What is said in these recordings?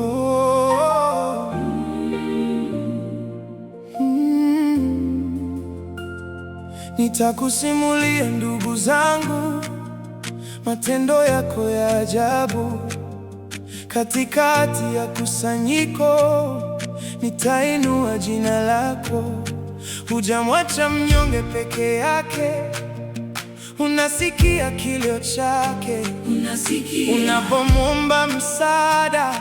Oh. Nitakusimulia ndugu zangu, matendo yako ya ajabu. Katikati ya kusanyiko, nitainua jina lako. Hujamwacha mnyonge peke yake, unasikia kilio chake. Unapomwomba msaada,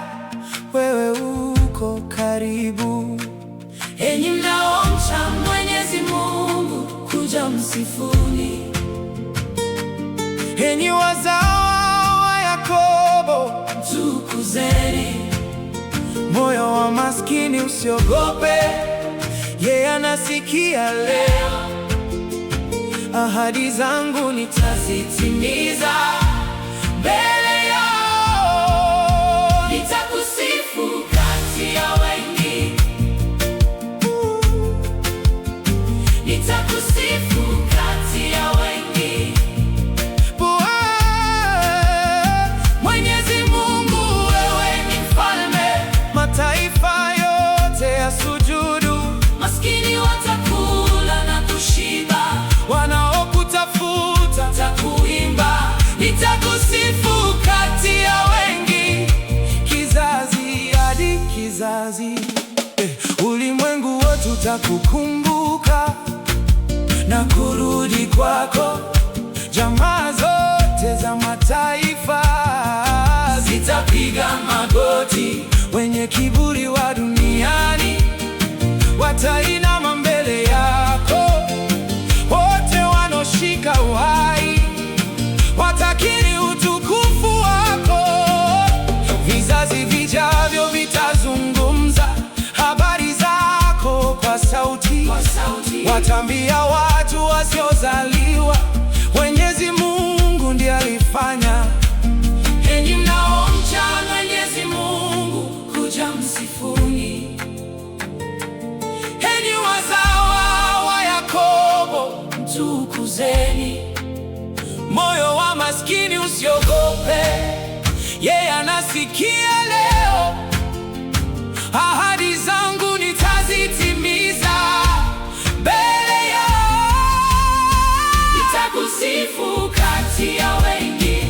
wewe uko karibu. Enyi mnaomcha Mwenyezi Mungu, kuja msifuni. Enyi wazao wa Yakobo, mtukuzeni. Moyo wa maskini usiogope, yeye anasikia leo. Ahadi zangu nitazitimiza mbele yao. Nitakusifu kati ya wengi, nitakusifu kati ya wengi. Mwenyezi Mungu, wewe ni mfalme, mataifa yote yasujudu. Maskini watakula na kushiba, wanaokutafuta watakuimba. Nitakusifu kati ya wengi, kizazi hadi kizazi. Ulimwengu wote utakukumbuka na kurudi kwako. Jamaa zote za mataifa zitapiga magoti. Wenye kiburi wa duniani watainama mbele yako. Wote wanoshika uhai watakiri utukufu wako. Vizazi vijavyo vitazungumza habari zako kwa sauti. Wataambia watu wasiozaliwa, Mwenyezi Mungu ndiye alifanya. Enyi mnaomcha Mwenyezi Mungu, kuja msifuni. Enyi wazao wa Yakobo, mtukuzeni. Moyo wa maskini usiogope, yeye anasikia leo. Ahadi zangu nitazitimiza mbele yao. Nitakusifu kati ya wengi,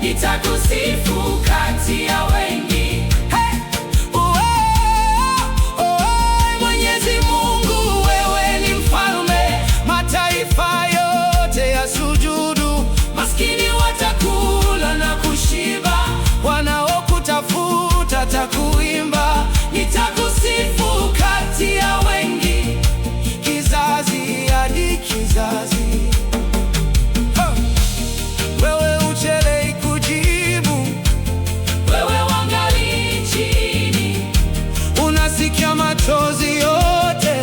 nitakusifu kati ya wengi. Mwenyezi Mungu, wewe ni mfalme, mataifa yote yasujudu. Maskini watakula na kushiba, wanaokutafuta watakuimba. nitakusifu kati ya wengi, Kizazi hadi kizazi. Wewe uchelei kujibu, wewe wangali chini. unasikia machozi yote,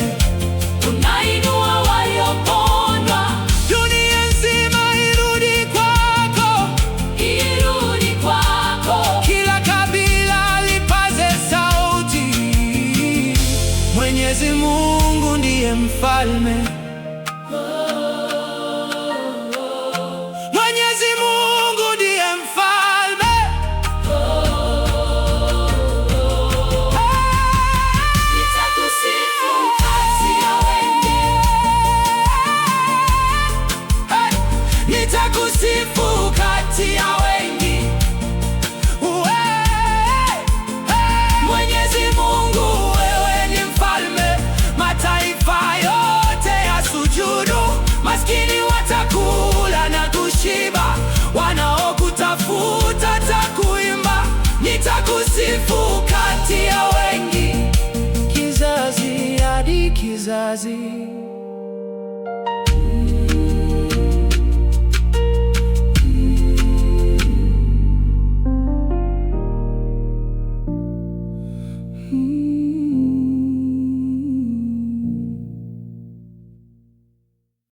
Unainua waliopondwa. dunia nzima irudi kwako. Irudi kwako. Kila kabila lipaze sauti. Mwenyezi Mungu ndiye mfalme. Mwenyezi Mungu ndiye mfalme. Nitakusifu kati ya wengi, Nitakusifu kati ya wengi. Mwenyezi Mungu, wewe ni mfalme, mataifa yote yasujudu. Maskini watakula na kushiba, wanaokutafuta watakuimba. Nitakusifu kati ya wengi, kizazi hadi kizazi.